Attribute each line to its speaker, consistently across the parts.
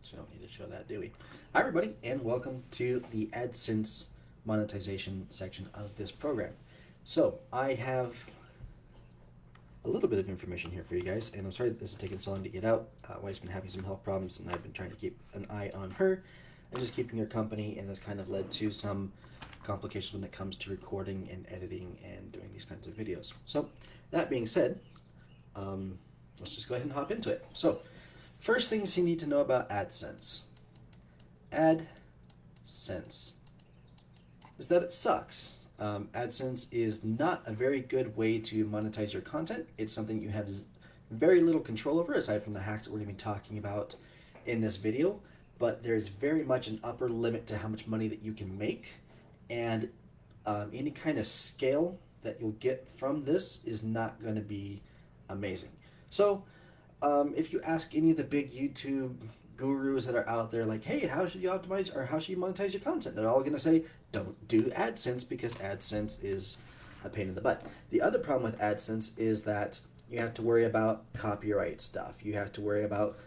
Speaker 1: So we don't need to show that, do we? Hi everybody, and welcome to the AdSense monetization section of this program. So I have a little bit of information here for you guys, and I'm sorry that this is taking so long to get out. Wife's been having some health problems, and I've been trying to keep an eye on her and just keeping her company, and this kind of led to some complications when it comes to recording and editing and doing these kinds of videos. So that being said, let's just go ahead and hop into it. So first things you need to know about AdSense. AdSense is that it sucks. AdSense is not a very good way to monetize your content. It's something you have very little control over, aside from the hacks that we're going to be talking about in this video. But there's very much an upper limit to how much money that you can make, and any kind of scale that you'll get from this is not going to be amazing. So if you ask any of the big YouTube gurus that are out there, like, hey, how should you optimize or how should you monetize your content? They're all going to say, don't do AdSense because AdSense is a pain in the butt. The other problem with AdSense is that you have to worry about copyright stuff. You have to worry about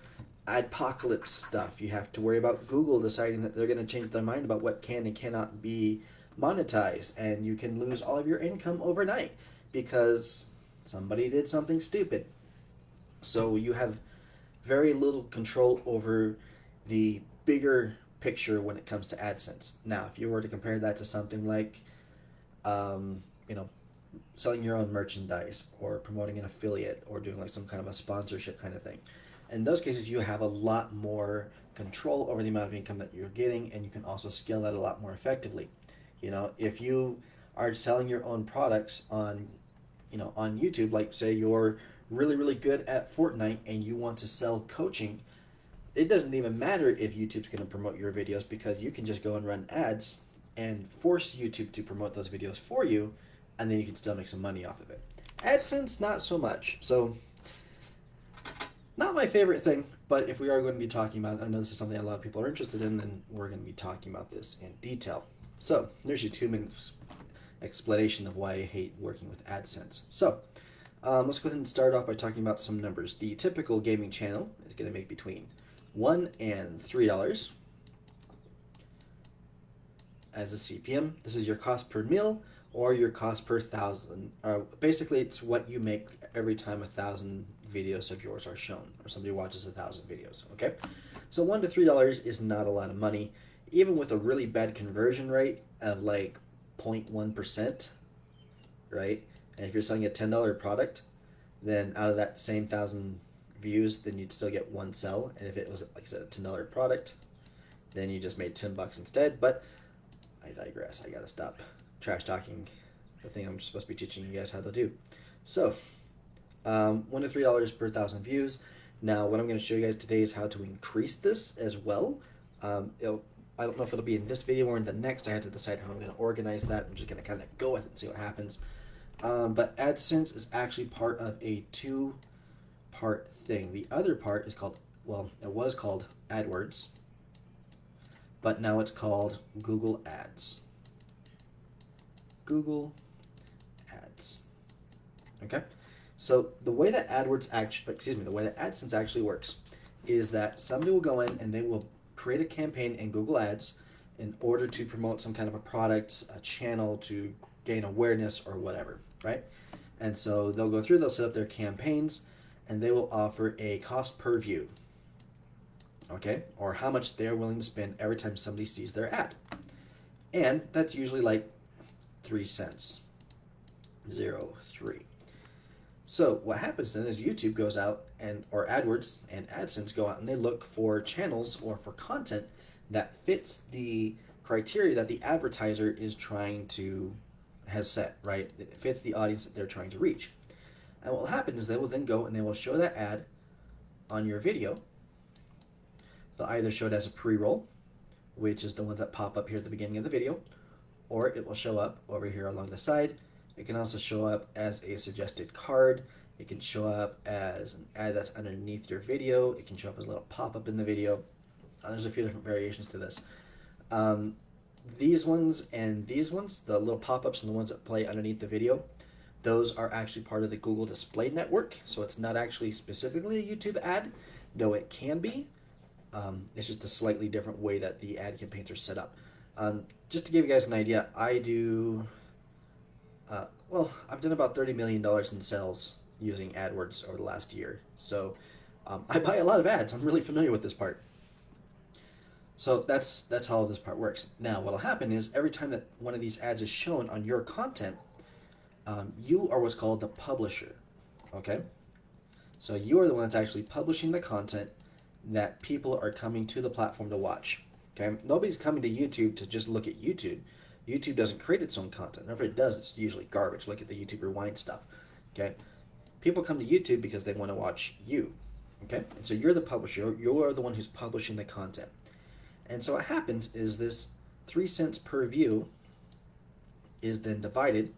Speaker 1: adpocalypse stuff. You have to worry about Google deciding that they're going to change their mind about what can and cannot be monetized, and you can lose all of your income overnight because somebody did something stupid. So you have very little control over the bigger picture when it comes to AdSense. Now, if you were to compare that to something like, selling your own merchandise or promoting an affiliate or doing like some kind of a sponsorship kind of thing, in those cases you have a lot more control over the amount of income that you're getting, and you can also scale that a lot more effectively. If you are selling your own products on YouTube, like say you're really good at Fortnite and you want to sell coaching, it doesn't even matter if YouTube's going to promote your videos, because you can just go and run ads and force YouTube to promote those videos for you, and then you can still make some money off of it. AdSense, not so much. So not my favorite thing, but if we are going to be talking about it, I know this is something a lot of people are interested in, then we're going to be talking about this in detail. So there's your 2 minute explanation of why I hate working with AdSense. So let's go ahead and start off by talking about some numbers. The typical gaming channel is going to make between $1 and $3 as a CPM. This is your cost per mil or your cost per 1,000. Basically, it's what you make every time 1,000 videos of yours are shown, or somebody watches 1,000 videos. Okay, so $1 to $3 is not a lot of money, even with a really bad conversion rate of like 0.1%, right? And if you're selling a $10 product, then out of that same 1,000 views, then you'd still get 1 sell. And if it was, like I said, a $10 product, then you just made $10 instead. But I digress. I gotta stop trash talking the thing I'm supposed to be teaching you guys how to do. So $1 to $3 per 1,000 views. Now, what I'm going to show you guys today is how to increase this as well. I don't know if it'll be in this video or in the next. I have to decide how I'm going to organize that. I'm just going to kind of go with it and see what happens. But AdSense is actually part of a 2-part thing. The other part is called, it was called AdWords, but now it's called Google Ads. Google Ads. Okay? So the way that the way that AdSense actually works is that somebody will go in and they will create a campaign in Google Ads in order to promote some kind of a product, a channel, to gain awareness or whatever, right? And so they'll go through, they'll set up their campaigns, and they will offer a cost per view, okay? Or how much they're willing to spend every time somebody sees their ad. And that's usually like 3 cents, 0.3. So what happens then is YouTube goes out, or AdWords and AdSense go out and they look for channels or for content that fits the criteria that the advertiser has set, right? It fits the audience that they're trying to reach. And what will happen is they will then go and they will show that ad on your video. They'll either show it as a pre-roll, which is the ones that pop up here at the beginning of the video, or it will show up over here along the side. It can also show up as a suggested card. It can show up as an ad that's underneath your video. It can show up as a little pop-up in the video. There's a few different variations to this. These ones and these ones, the little pop-ups and the ones that play underneath the video, those are actually part of the Google Display Network. So it's not actually specifically a YouTube ad, though it can be. It's just a slightly different way that the ad campaigns are set up. Just to give you guys an idea, I do, well, I've done about $30 million in sales using AdWords over the last year. So I buy a lot of ads. I'm really familiar with this part. So that's how this part works. Now, what'll happen is every time that one of these ads is shown on your content, you are what's called the publisher. Okay? So you are the one that's actually publishing the content that people are coming to the platform to watch. Okay? Nobody's coming to YouTube to just look at YouTube. YouTube doesn't create its own content. If it does, it's usually garbage. Look at the YouTube Rewind stuff. Okay? People come to YouTube because they want to watch you. Okay? And so you're the publisher. You're the one who's publishing the content. And so what happens is this 3 cents per view is then divided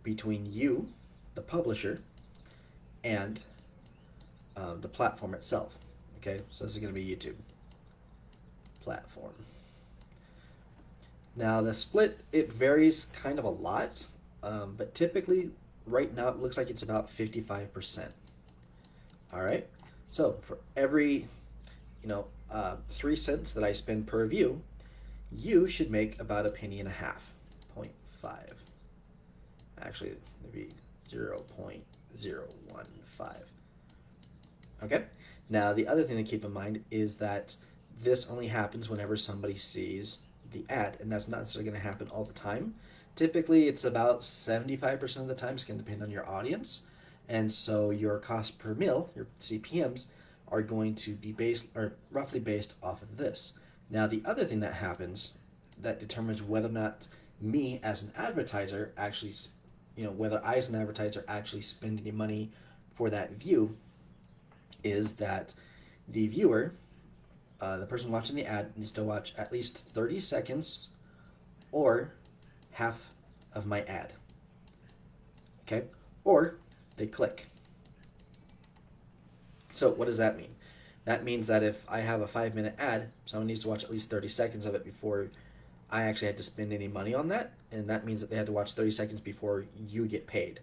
Speaker 1: between you, the publisher, and the platform itself. Okay, so this is going to be YouTube platform. Now the split, it varies kind of a lot, but typically right now it looks like it's about 55%. All right, so for every 3 cents that I spend per view, you should make about a penny and a half, 0.5. Actually, maybe 0.015. Okay? Now, the other thing to keep in mind is that this only happens whenever somebody sees the ad, and that's not necessarily going to happen all the time. Typically, it's about 75% of the time. It's going to depend on your audience. And so your cost per mil, your CPMs, are going to be roughly based off of this. Now, the other thing that happens that determines whether or not me as an advertiser actually, whether I as an advertiser actually spend any money for that view is that the viewer, the person watching the ad, needs to watch at least 30 seconds or half of my ad. Okay? Or they click. So what does that mean? That means that if I have a 5-minute ad, someone needs to watch at least 30 seconds of it before I actually had to spend any money on that, and that means that they had to watch 30 seconds before you get paid.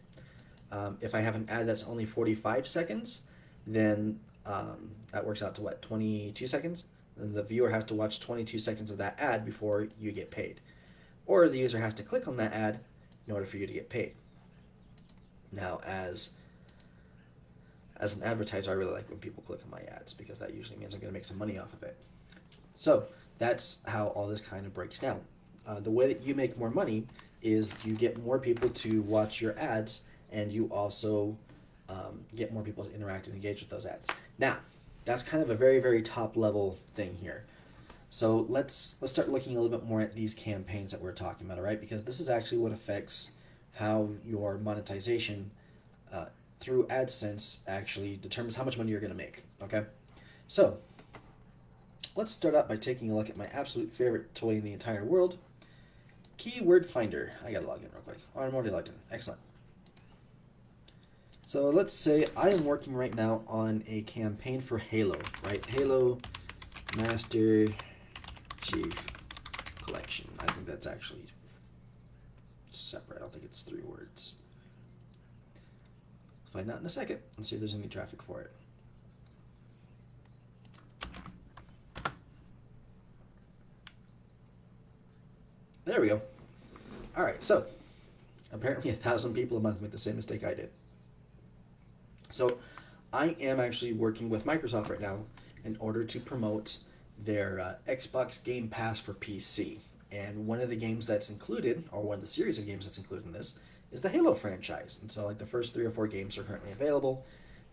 Speaker 1: If I have an ad that's only 45 seconds, then that works out to what, 22 seconds? Then the viewer has to watch 22 seconds of that ad before you get paid. Or the user has to click on that ad in order for you to get paid. Now, as an advertiser, I really like when people click on my ads because that usually means I'm going to make some money off of it. So that's how all this kind of breaks down. The way that you make more money is you get more people to watch your ads, and you also get more people to interact and engage with those ads. Now, that's kind of a very, very top level thing here. So let's start looking a little bit more at these campaigns that we're talking about, all right? Because this is actually what affects how your monetization through AdSense actually determines how much money you're going to make, okay? So let's start out by taking a look at my absolute favorite toy in the entire world, Keyword Finder. I got to log in real quick. Oh, I'm already logged in. Excellent. So let's say I am working right now on a campaign for Halo, right? Halo Master Chief Collection. I think that's actually separate. I don't think it's 3 words. Find out in a second and see if there's any traffic for it. There we go. All right, so apparently 1,000 people a month make the same mistake I did. So I am actually working with Microsoft right now in order to promote their Xbox Game Pass for PC. And one of the games that's included, or one of the series of games that's included in this, is the Halo franchise. And so like the first 3 or 4 games are currently available,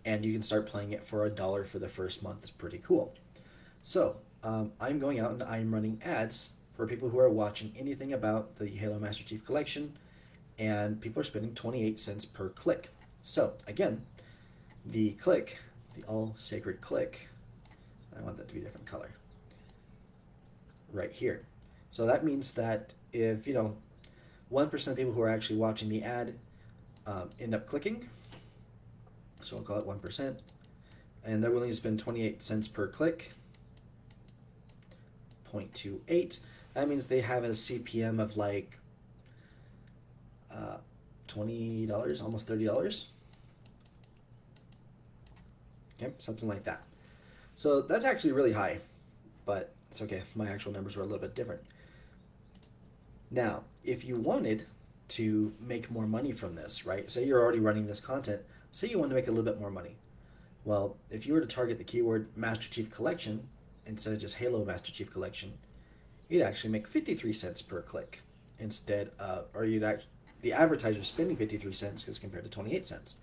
Speaker 1: and you can start playing it for $1 for the first month. It's pretty cool. So I'm going out and I'm running ads for people who are watching anything about the Halo Master Chief Collection, and people are spending 28 cents per click. So again, the click, the all sacred click, I want that to be a different color, right here. So that means that if 1% of people who are actually watching the ad end up clicking, so I'll call it 1%, and they're willing to spend 28 cents per click, 0.28, that means they have a CPM of like $20, almost $30. Okay, something like that. So that's actually really high. but it's okay. My actual numbers were a little bit different. Now, if you wanted to make more money from this, right? Say you're already running this content, say you want to make a little bit more money. Well, if you were to target the keyword Master Chief Collection instead of just Halo Master Chief Collection, you'd actually make 53 cents per click instead of, or you'd actually, the advertiser spending 53 cents as compared to 28 cents.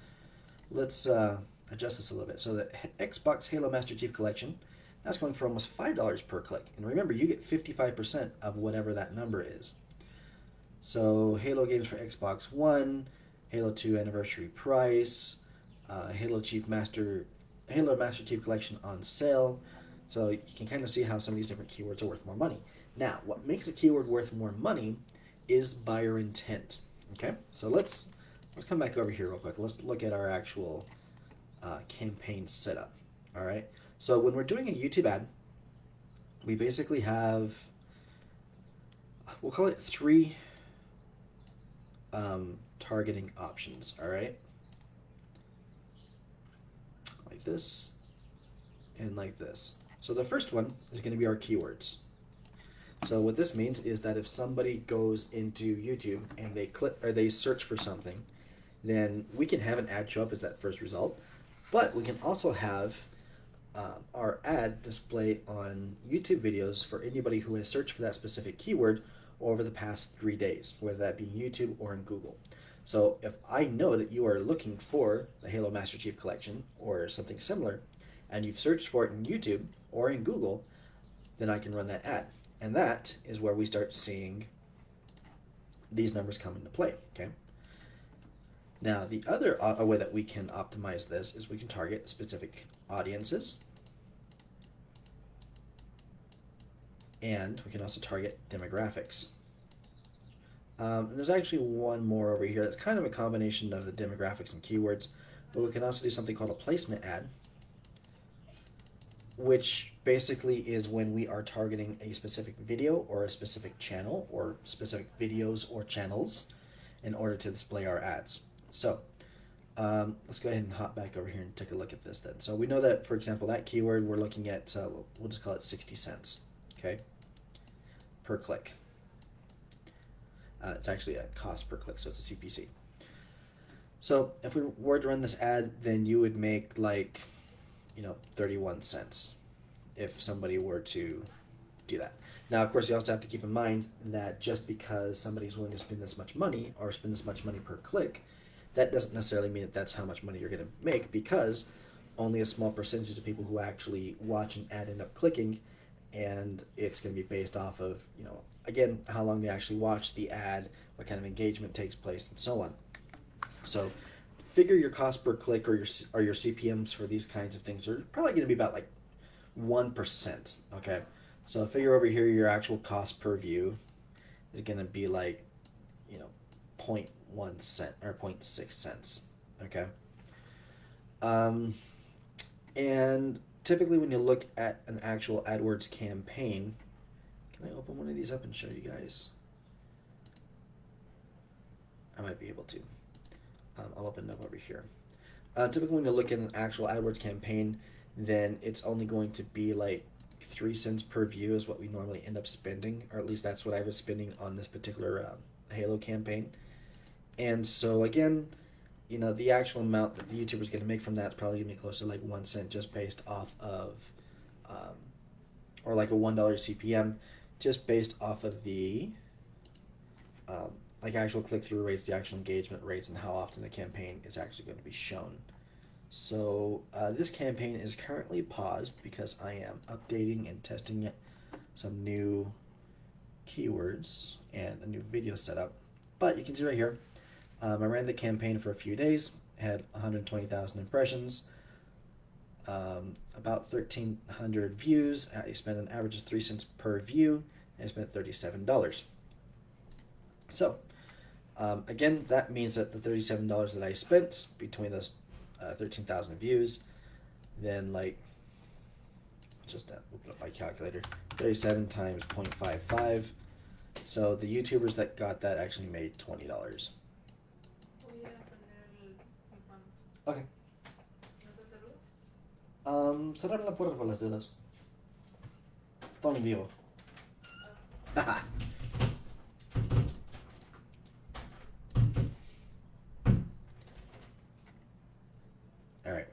Speaker 1: Let's adjust this a little bit. So the Xbox Halo Master Chief Collection, that's going for almost $5 per click. And remember, you get 55% of whatever that number is. So Halo games for Xbox One, Halo 2 anniversary price, Halo Master Chief Collection on sale. So you can kind of see how some of these different keywords are worth more money. Now, what makes a keyword worth more money is buyer intent. Okay, so let's come back over here real quick. Let's look at our actual campaign setup. All right, so when we're doing a YouTube ad, we basically have, we'll call it 3 targeting options. All right, like this and like this. So the first one is going to be our keywords. So what this means is that if somebody goes into YouTube and they click or they search for something, then we can have an ad show up as that first result, but we can also have our ad display on YouTube videos for anybody who has searched for that specific keyword over the past 3 days, whether that be YouTube or in Google. So if I know that you are looking for the Halo Master Chief Collection or something similar, and you've searched for it in YouTube or in Google, then I can run that ad. And that is where we start seeing these numbers come into play, okay? Now, the other way that we can optimize this is we can target specific audiences, and we can also target demographics. And there's actually one more over here that's kind of a combination of the demographics and keywords, but we can also do something called a placement ad, which basically is when we are targeting a specific video or a specific channel or specific videos or channels in order to display our ads. So let's go ahead and hop back over here and take a look at this then. So we know that, for example, that keyword we're looking at, we'll just call it 60 cents, okay, per click. It's actually a cost per click, so it's a CPC. So if we were to run this ad, then you would make like, 31 cents if somebody were to do that. Now, of course, you also have to keep in mind that just because somebody's willing to spend this much money or spend this much money per click, that doesn't necessarily mean that that's how much money you're going to make, because only a small percentage of people who actually watch an ad end up clicking, and it's going to be based off of, again, how long they actually watch the ad, what kind of engagement takes place, and so on. So figure your cost per click or your CPMs for these kinds of things are probably going to be about like 1%, okay? So figure over here your actual cost per view is going to be like, 0.1 cent or 0.6 cents, okay? And typically when you look at an actual AdWords campaign, can I open one of these up and show you guys? I might be able to. I'll open it up over here. Typically when you look at an actual AdWords campaign, then it's only going to be like 3 cents per view is what we normally end up spending, or at least that's what I was spending on this particular Halo campaign. And so again, the actual amount that the YouTuber's going to make from that is probably going to be closer to like 1 cent, just based off of, or like a $1 CPM, just based off of the like actual click-through rates, the actual engagement rates, and how often the campaign is actually going to be shown. So this campaign is currently paused because I am updating and testing some new keywords and a new video setup. But you can see right here, I ran the campaign for a few days, had 120,000 impressions, about 1,300 views. I spent an average of 3 cents per view, and I spent $37. So again, that means that the $37 that I spent between those 13,000 views, then like, just open up my calculator, 37 times 0.55. So the YouTubers that got that actually made $20. Okay. Cerrar la puerta por las dudas. Todo en vivo. Haha. All right.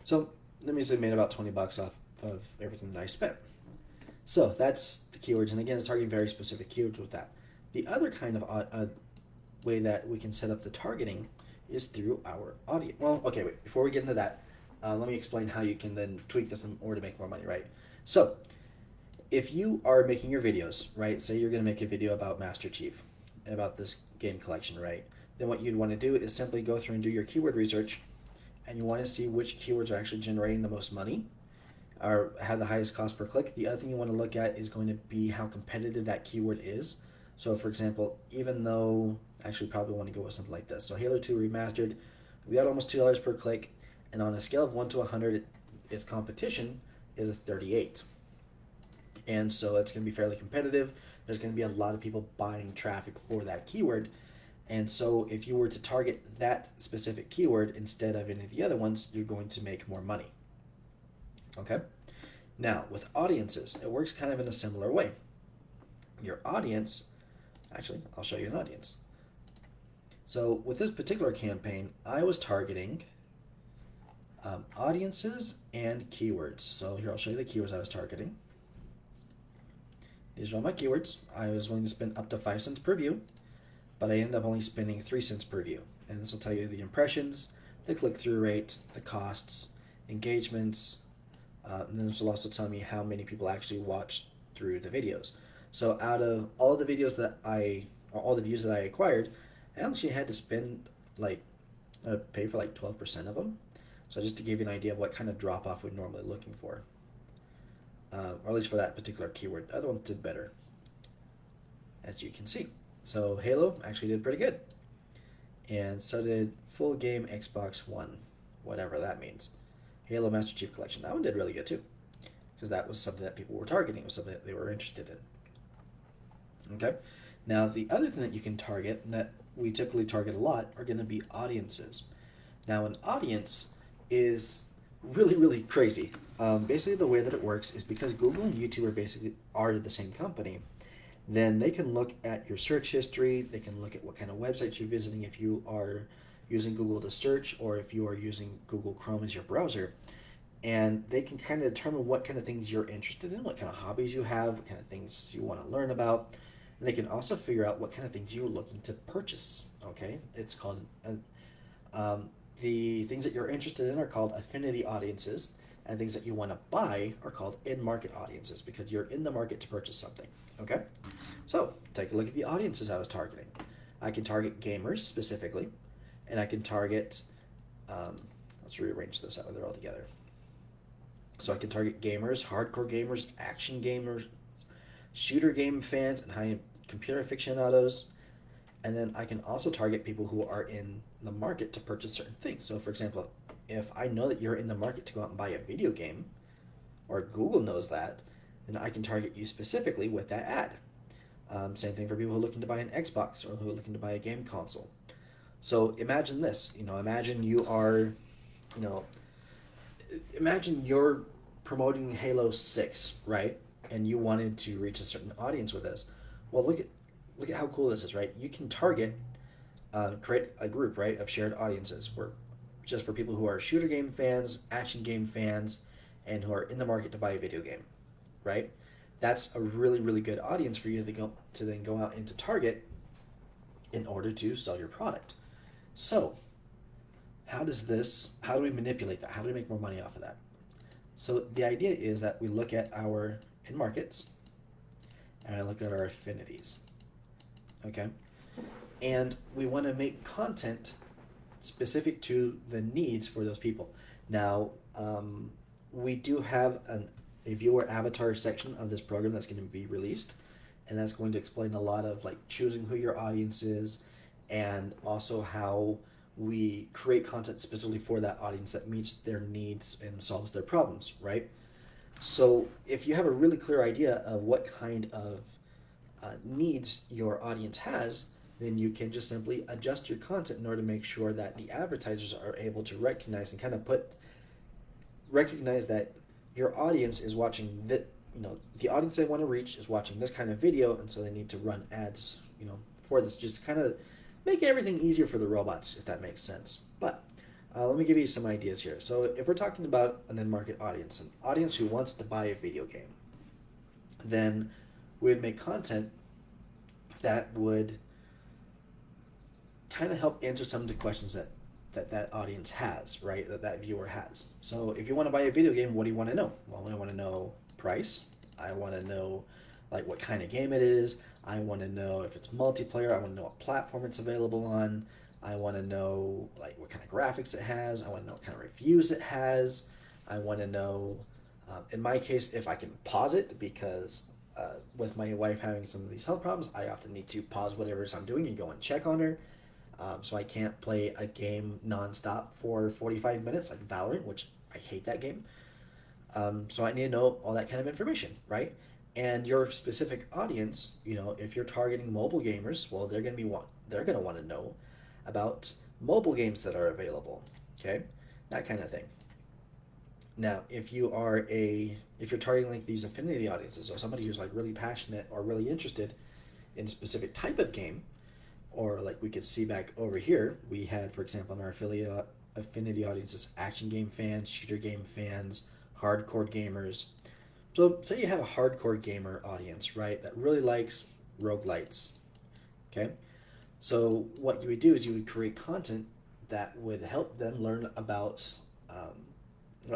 Speaker 1: So let me say made about $20 off of everything that I spent. So that's the keywords, and again, it's targeting very specific keywords with that. The other kind of way that we can set up the targeting is through our audience. Well, okay, wait. Before we get into that, let me explain how you can then tweak this in order to make more money, right? So, if you are making your videos, right? Say you're going to make a video about Master Chief, about this game collection, right? Then what you'd want to do is simply go through and do your keyword research, and you want to see which keywords are actually generating the most money or have the highest cost per click. The other thing you want to look at is going to be how competitive that keyword is. So for example, even though, actually probably want to go with something like this. So Halo 2 Remastered, we got almost $2 per click, and on a scale of 1 to 100, its competition is a 38. And so it's going to be fairly competitive. There's going to be a lot of people buying traffic for that keyword. And so if you were to target that specific keyword instead of any of the other ones, you're going to make more money. Okay? Now, with audiences, it works kind of in a similar way. Your audience, actually, I'll show you an audience. So with this particular campaign, I was targeting audiences and keywords. So here, I'll show you the keywords I was targeting. These are all my keywords. I was willing to spend up to 5 cents per view, but I ended up only spending 3 cents per view. And this will tell you the impressions, the click-through rate, the costs, engagements, and then this will also tell me how many people actually watched through the videos. So out of all the videos that or all the views that I acquired, I actually had to spend pay for 12% of them. So just to give you an idea of what kind of drop off we're normally looking for. Or at least for that particular keyword. The other ones did better, as you can see. So Halo actually did pretty good. And so did Full Game Xbox One, whatever that means. Halo Master Chief Collection. That one did really good too, because that was something that people were targeting. It was something that they were interested in. Okay? Now, the other thing that you can target, and that we typically target a lot, are going to be audiences. Now, an audience is really, really crazy. Basically, the way that it works is because Google and YouTube are the same company, then they can look at your search history, they can look at what kind of websites you're visiting if you are using Google to search or if you are using Google Chrome as your browser, and they can kind of determine what kind of things you're interested in, what kind of hobbies you have, what kind of things you want to learn about, and they can also figure out what kind of things you're looking to purchase, okay? It's called, the things that you're interested in are called affinity audiences, and things that you want to buy are called in-market audiences because you're in the market to purchase something, okay? So take a look at the audiences I was targeting. I can target gamers specifically, and I can target, let's rearrange this out there all together. So I can target gamers, hardcore gamers, action gamers, shooter game fans, and high-end computer aficionados. And then I can also target people who are in the market to purchase certain things. So for example, if I know that you're in the market to go out and buy a video game, or Google knows that, then I can target you specifically with that ad. Same thing for people who are looking to buy an Xbox or who are looking to buy a game console. So imagine this, imagine imagine you're promoting Halo 6, right? And you wanted to reach a certain audience with this. Well, look at how cool this is, right? You can target, create a group, right, of shared audiences just for people who are shooter game fans, action game fans, and who are in the market to buy a video game, right? That's a really, really good audience for you to then go out and to target in order to sell your product. So, how do we manipulate that? How do we make more money off of that? So the idea is that we look at our in markets and I look at our affinities, okay? And we want to make content specific to the needs for those people. Now, we do have a viewer avatar section of this program that's going to be released, and that's going to explain a lot of choosing who your audience is, and also how we create content specifically for that audience that meets their needs and solves their problems, right? So if you have a really clear idea of what kind of needs your audience has, then you can just simply adjust your content in order to make sure that the advertisers are able to recognize and recognize that your audience is watching the audience they want to reach is watching this kind of video, and so they need to run ads, for this, just kind of make everything easier for the robots, if that makes sense. But let me give you some ideas here. So if we're talking about an end market audience, an audience who wants to buy a video game, then we would make content that would kind of help answer some of the questions that audience has, right? That viewer has. So if you want to buy a video game, what do you want to know? Well, I want to know price. I want to know like what kind of game it is. I want to know if it's multiplayer. I want to know what platform it's available on. I want to know like what kind of graphics it has. I want to know what kind of reviews it has. I want to know, in my case, if I can pause it, because with my wife having some of these health problems, I often need to pause whatever it is I'm doing and go and check on her. So I can't play a game nonstop for 45 minutes, like Valorant, which I hate that game. So I need to know all that kind of information, right? And your specific audience, if you're targeting mobile gamers, well, they're going to want to know about mobile games that are available, okay? That kind of thing. Now, if you're targeting like these affinity audiences, or somebody who's like really passionate or really interested in a specific type of game, or like we could see back over here, we had, for example, in our affinity audiences, action game fans, shooter game fans, hardcore gamers. So say you have a hardcore gamer audience, right, that really likes roguelites, okay? So what you would do is you would create content that would help them learn about,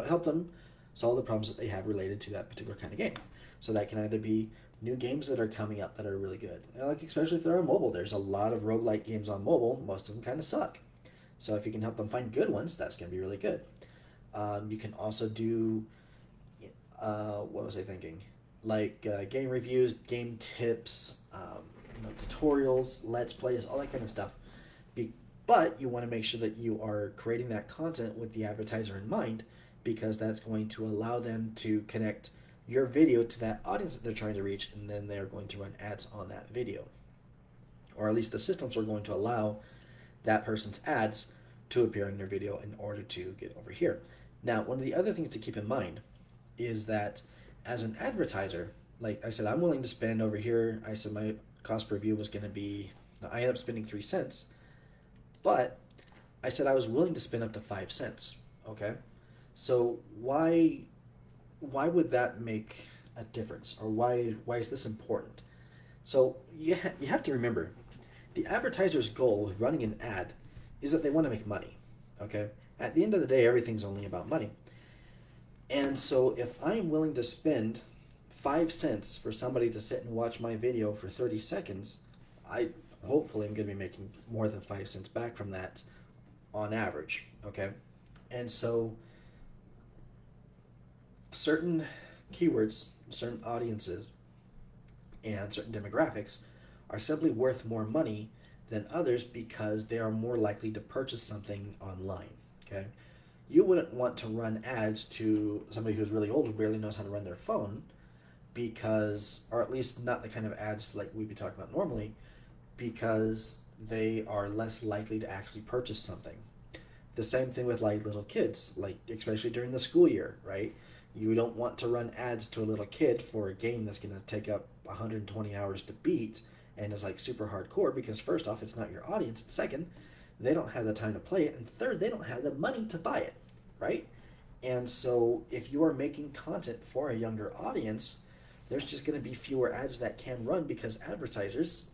Speaker 1: help them solve the problems that they have related to that particular kind of game. So that can either be new games that are coming up that are really good. Like especially if they're on mobile, there's a lot of roguelike games on mobile. Most of them kind of suck. So if you can help them find good ones, that's going to be really good. You can also do, what was I thinking? Like game reviews, game tips, tutorials, let's plays, all that kind of stuff. But you want to make sure that you are creating that content with the advertiser in mind, because that's going to allow them to connect your video to that audience that they're trying to reach, and then they're going to run ads on that video. Or at least the systems are going to allow that person's ads to appear in your video in order to get over here. Now, one of the other things to keep in mind is that as an advertiser, like I said, I'm willing to spend over here. I said my cost per view was going to be, I ended up spending 3 cents, but I said I was willing to spend up to 5 cents, okay? So why would that make a difference, or why is this important? So you have to remember, the advertiser's goal with running an ad is that they want to make money, okay? At the end of the day, everything's only about money. And so if I'm willing to spend 5 cents for somebody to sit and watch my video for 30 seconds, I hopefully am going to be making more than 5 cents back from that on average, okay? And so certain keywords, certain audiences, and certain demographics are simply worth more money than others because they are more likely to purchase something online, okay? You wouldn't want to run ads to somebody who's really old who barely knows how to run their phone, because, or at least not the kind of ads like we'd be talking about normally, because they are less likely to actually purchase something. The same thing with like little kids, like especially during the school year, right? You don't want to run ads to a little kid for a game that's going to take up 120 hours to beat and is like super hardcore, because first off, it's not your audience. Second, they don't have the time to play it. And third, they don't have the money to buy it, right? And so if you are making content for a younger audience, there's just going to be fewer ads that can run, because advertisers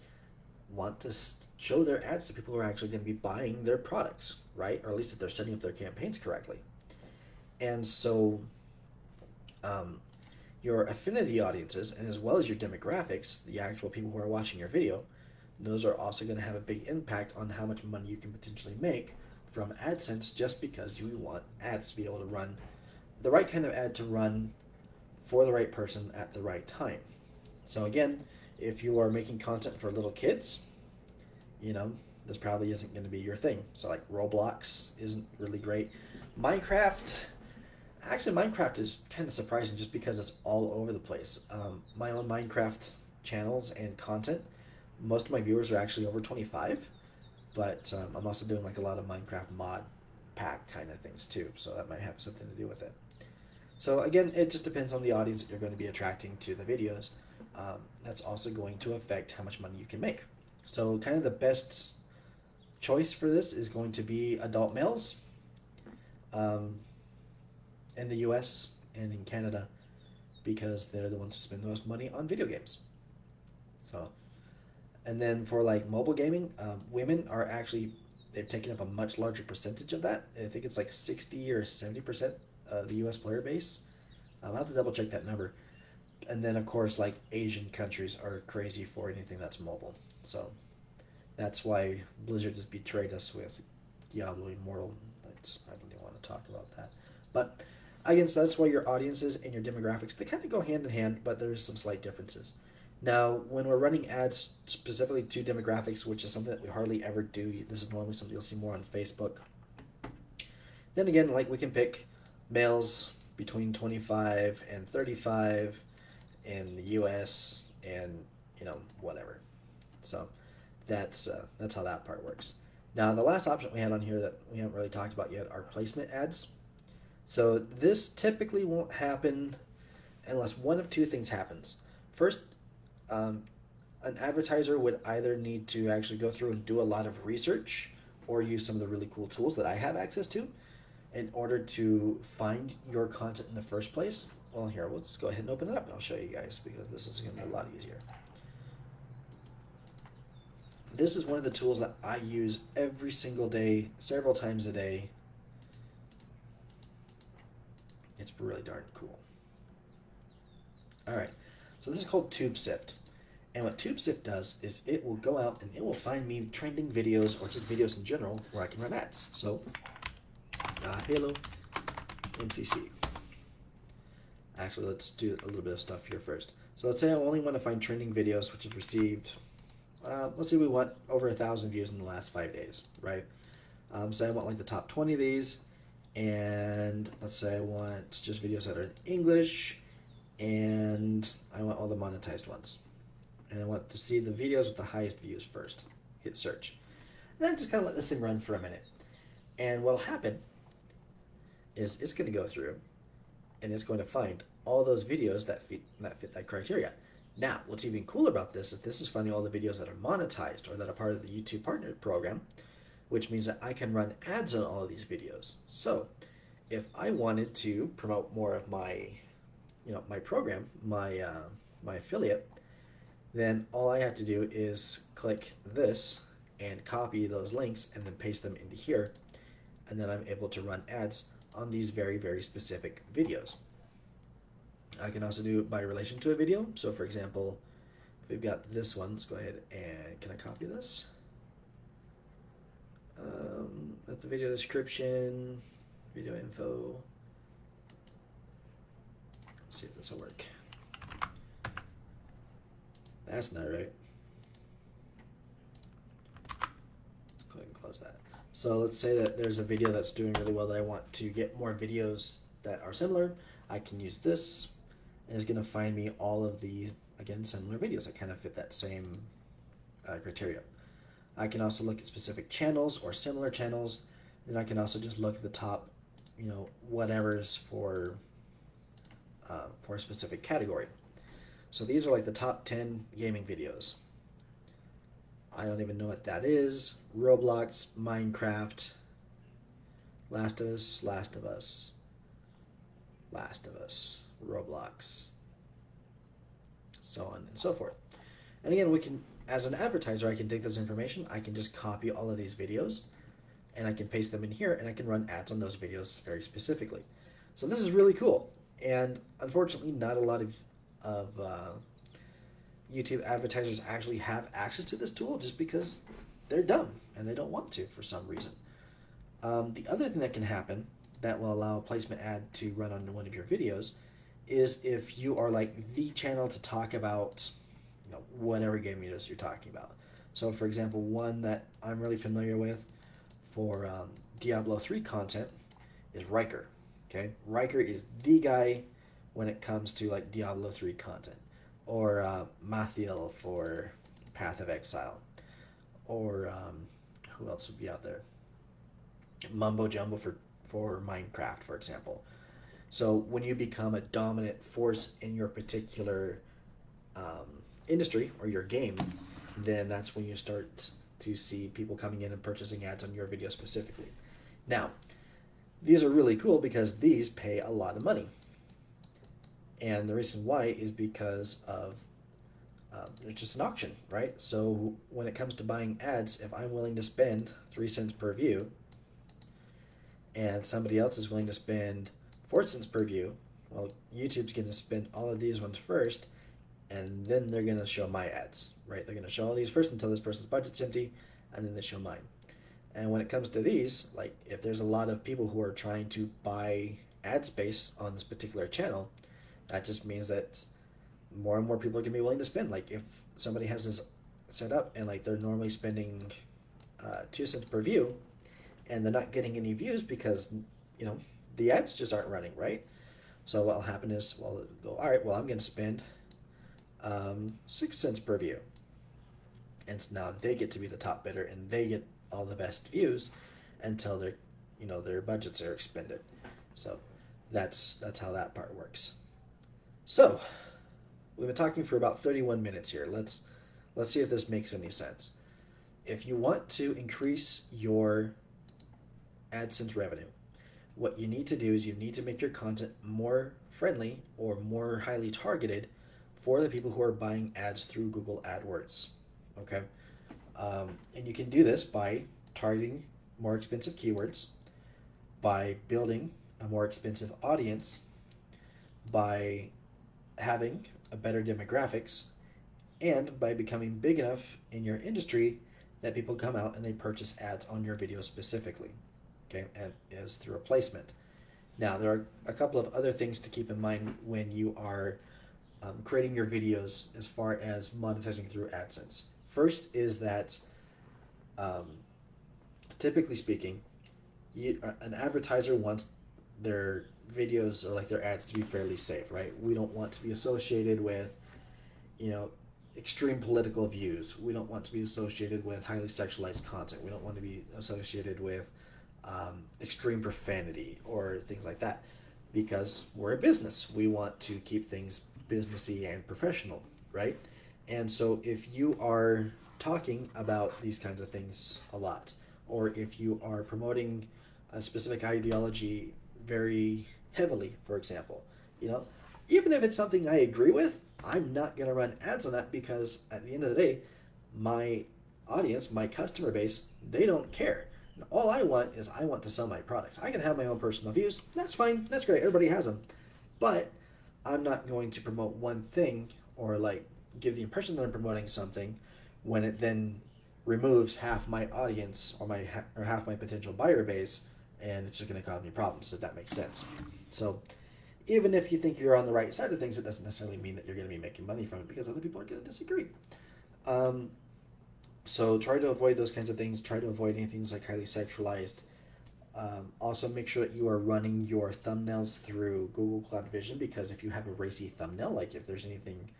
Speaker 1: want to show their ads to people who are actually going to be buying their products, right? Or at least if they're setting up their campaigns correctly. And so your affinity audiences, and as well as your demographics, the actual people who are watching your video, those are also going to have a big impact on how much money you can potentially make from AdSense, just because you want ads to be able to run the right kind of ad to run for the right person at the right time. So again, if you are making content for little kids, this probably isn't going to be your thing. So like Roblox isn't really great. Minecraft is kind of surprising just because it's all over the place. My own Minecraft channels and content, most of my viewers are actually over 25, but I'm also doing like a lot of Minecraft mod pack kind of things too, so that might have something to do with it. So again, it just depends on the audience that you're going to be attracting to the videos. That's also going to affect how much money you can make. So kind of the best choice for this is going to be adult males um, in the US and in Canada, because they're the ones who spend the most money on video games. So, and then for like mobile gaming, women are actually, they've taken up a much larger percentage of that. I think it's like 60 or 70% of the US player base. I'll have to double check that number. And then of course, like Asian countries are crazy for anything that's mobile. So that's why Blizzard has betrayed us with Diablo Immortal. I don't even want to talk about that. But again, so that's why your audiences and your demographics, they kind of go hand in hand, but there's some slight differences. Now, when we're running ads specifically to demographics, which is something that we hardly ever do, this is normally something you'll see more on Facebook. Then again, like we can pick males between 25 and 35 in the US and, whatever. So that's how that part works. Now, the last option we had on here that we haven't really talked about yet are placement ads. So this typically won't happen unless one of two things happens. First, an advertiser would either need to actually go through and do a lot of research or use some of the really cool tools that I have access to in order to find your content in the first place. Well, here, we'll just go ahead and open it up and I'll show you guys, because this is going to be a lot easier. This is one of the tools that I use every single day, several times a day. It's really darn cool. All right, so this is called TubeSift. And what TubeSift does is it will go out and it will find me trending videos, or just videos in general, where I can run ads. So, Halo MCC. Actually, let's do a little bit of stuff here first. So let's say I only want to find trending videos which have received, let's say we want over 1,000 views in the last 5 days, right? So I want like the top 20 of these, and let's say I want just videos that are in English, and I want all the monetized ones. And I want to see the videos with the highest views first. Hit search. And then just kind of let this thing run for a minute. And what'll happen is it's going to go through and it's going to find all those videos that fit that criteria. Now, what's even cooler about this is finding all the videos that are monetized or that are part of the YouTube Partner Program, which means that I can run ads on all of these videos. So, if I wanted to promote more of my, my program, my affiliate, then all I have to do is click this and copy those links and then paste them into here, and then I'm able to run ads on these very, very specific videos. I can also do it by relation to a video. So for example, if we've got this one, let's go ahead and, can I copy this? That's the video description, video info. Let's see if this will work. That's not right. Let's go ahead and close that. So let's say that there's a video that's doing really well that I want to get more videos that are similar. I can use this, and it's going to find me all of the, again, similar videos that kind of fit that same criteria. I can also look at specific channels or similar channels, and I can also just look at the top, whatever's for a specific category. So these are like the top 10 gaming videos. I don't even know what that is. Roblox, Minecraft, Last of Us, Last of Us, Last of Us, Roblox, so on and so forth. And again, we can, as an advertiser, I can take this information, I can just copy all of these videos, and I can paste them in here, and I can run ads on those videos very specifically. So this is really cool. And unfortunately, not a lot of YouTube advertisers actually have access to this tool, just because they're dumb and they don't want to for some reason. The other thing that can happen that will allow a placement ad to run on one of your videos is if you are like the channel to talk about whatever game it is you're talking about. So for example, one that I'm really familiar with for Diablo 3 content is Riker. Okay, Riker is the guy when it comes to like Diablo 3 content, or Mathiel for Path of Exile, or who else would be out there? Mumbo Jumbo for Minecraft, for example. So when you become a dominant force in your particular industry or your game, then that's when you start to see people coming in and purchasing ads on your video specifically. Now, these are really cool because these pay a lot of money. And the reason why is because of it's just an auction, right? So when it comes to buying ads, if I'm willing to spend 3 cents per view and somebody else is willing to spend 4 cents per view, well, YouTube's going to spend all of these ones first, and then they're going to show my ads, right? They're going to show all these first until this person's budget's empty, and then they show mine. And when it comes to these, like if there's a lot of people who are trying to buy ad space on this particular channel, that just means that more and more people are gonna be willing to spend. Like if somebody has this set up and like they're normally spending 2 cents per view, and they're not getting any views because the ads just aren't running, right? So what'll happen is, well, go, all right, well, I'm gonna spend 6 cents per view, and so now they get to be the top bidder and they get all the best views until their budgets are expended. So that's how that part works. So we've been talking for about 31 minutes here. Let's see if this makes any sense. If you want to increase your AdSense revenue, what you need to do is you need to make your content more friendly or more highly targeted for the people who are buying ads through Google AdWords. Okay, and you can do this by targeting more expensive keywords, by building a more expensive audience, by having a better demographics, and by becoming big enough in your industry that people come out and they purchase ads on your video specifically, okay, and as through a placement. Now, there are a couple of other things to keep in mind when you are creating your videos as far as monetizing through AdSense. First is that, typically speaking, an advertiser wants their videos or like their ads to be fairly safe, right? We don't want to be associated with, extreme political views. We don't want to be associated with highly sexualized content. We don't want to be associated with extreme profanity or things like that, because we're a business. We want to keep things businessy and professional, right? And so if you are talking about these kinds of things a lot, or if you are promoting a specific ideology very heavily, for example, even if it's something I agree with, I'm not going to run ads on that, because at the end of the day, my audience, my customer base, they don't care. And all I want is I want to sell my products. I can have my own personal views. That's fine. That's great. Everybody has them. But I'm not going to promote one thing or like give the impression that I'm promoting something when it then removes half my audience or half my potential buyer base, and it's just going to cause me problems, if that makes sense. So even if you think you're on the right side of things, it doesn't necessarily mean that you're going to be making money from it, because other people are going to disagree. So try to avoid those kinds of things. Try to avoid anything that's like highly sexualized. Also make sure that you are running your thumbnails through Google Cloud Vision, because if you have a racy thumbnail, like if there's anything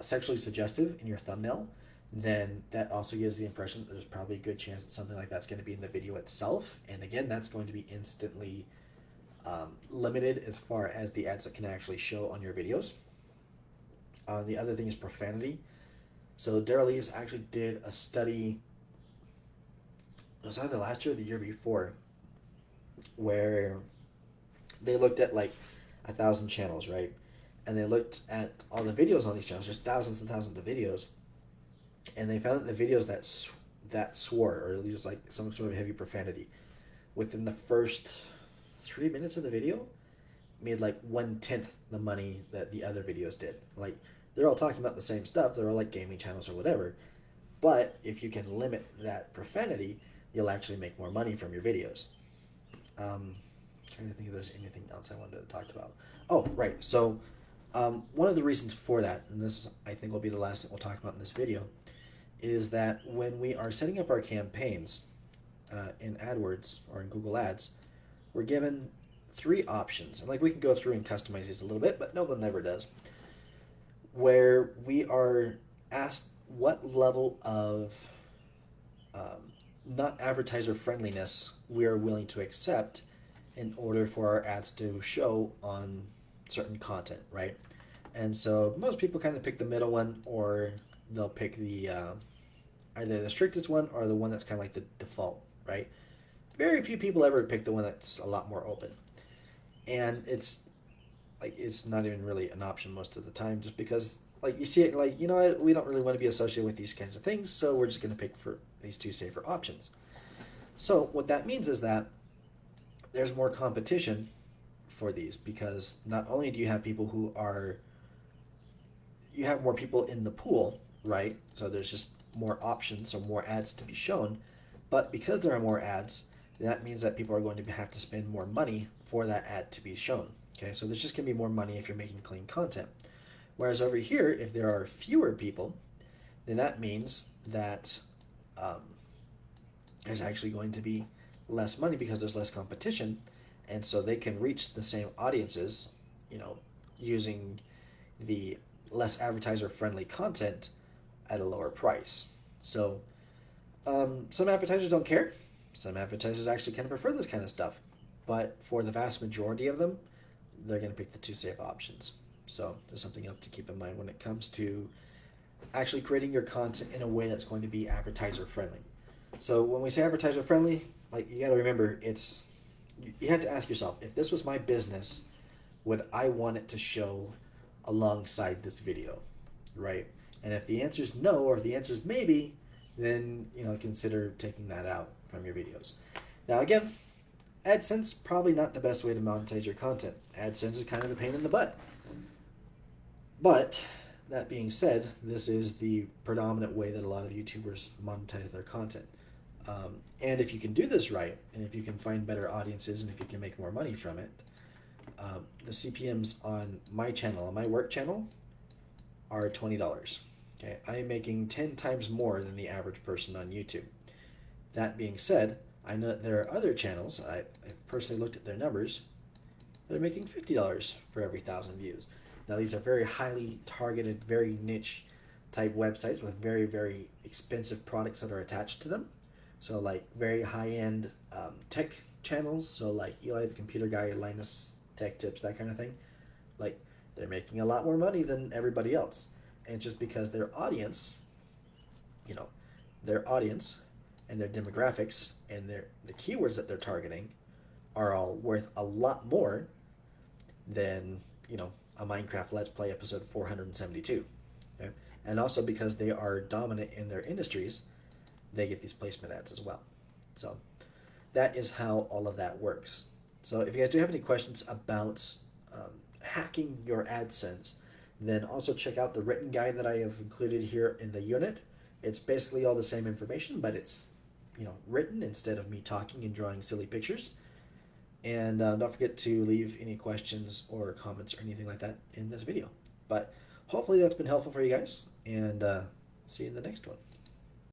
Speaker 1: sexually suggestive in your thumbnail, then that also gives the impression that there's probably a good chance that something like that's going to be in the video itself. And again, that's going to be instantly limited as far as the ads that can actually show on your videos. The other thing is profanity. So Daryl Leaves actually did a study, it was either last year or the year before, where they looked at like 1,000 channels, right? And they looked at all the videos on these channels, just thousands and thousands of videos, and they found that the videos that swore or used like some sort of heavy profanity within the first 3 minutes of the video made like 1/10 the money that the other videos did. Like, they're all talking about the same stuff. They're all like gaming channels or whatever. But if you can limit that profanity, you'll actually make more money from your videos. Trying to think if there's anything else I wanted to talk about. Oh, right. So one of the reasons for that, and this I think will be the last thing we'll talk about in this video, is that when we are setting up our campaigns in AdWords or in Google Ads, we're given 3 options. And like, we can go through and customize these a little bit, but no one ever does. Where we are asked what level of not advertiser friendliness we are willing to accept in order for our ads to show on certain content, right? And so most people kind of pick the middle one, or they'll pick the either the strictest one or the one that's kind of like the default, right? Very few people ever pick the one that's a lot more open, and it's not even really an option most of the time, just because like you see it like, you know what, we don't really want to be associated with these kinds of things, so we're just going to pick for these two safer options. So what that means is that there's more competition for these, because not only do you have people who are you have more people in the pool, right? So there's just more options or more ads to be shown, but because there are more ads, that means that people are going to have to spend more money for that ad to be shown. Okay, so there's just going to be more money if you're making clean content. Whereas over here, if there are fewer people, then that means that um, there's actually going to be less money because there's less competition, and so they can reach the same audiences, you know, using the less advertiser friendly content at a lower price. So some advertisers don't care. Some advertisers actually kind of prefer this kind of stuff, but for the vast majority of them, they're going to pick the two safe options. So there's something else to keep in mind when it comes to actually creating your content in a way that's going to be advertiser friendly. So when we say advertiser friendly, like, you got to remember, you have to ask yourself, if this was my business, would I want it to show alongside this video, right? And if the answer is no, or if the answer is maybe, then consider taking that out from your videos. Now again, AdSense probably not the best way to monetize your content. AdSense is kind of the pain in the butt. But that being said, this is the predominant way that a lot of YouTubers monetize their content. And if you can do this right, and if you can find better audiences, and if you can make more money from it, the CPMs on my channel, on my work channel, are $20. Okay, I am making 10 times more than the average person on YouTube. That being said, I know that there are other channels, I've personally looked at their numbers, they're making $50 for every 1,000 views. Now these are very highly targeted, very niche type websites with very, very expensive products that are attached to them. So like very high-end tech channels, so like Eli the Computer Guy, Linus Tech Tips, that kind of thing. Like, they're making a lot more money than everybody else. And it's just because their audience, their audience and their demographics and the keywords that they're targeting are all worth a lot more than, a Minecraft Let's Play episode 472. Okay? And also because they are dominant in their industries, they get these placement ads as well. So that is how all of that works. So if you guys do have any questions about hacking your AdSense, then also check out the written guide that I have included here in the unit. It's basically all the same information, but it's written instead of me talking and drawing silly pictures. And don't forget to leave any questions or comments or anything like that in this video. But hopefully that's been helpful for you guys, and see you in the next one.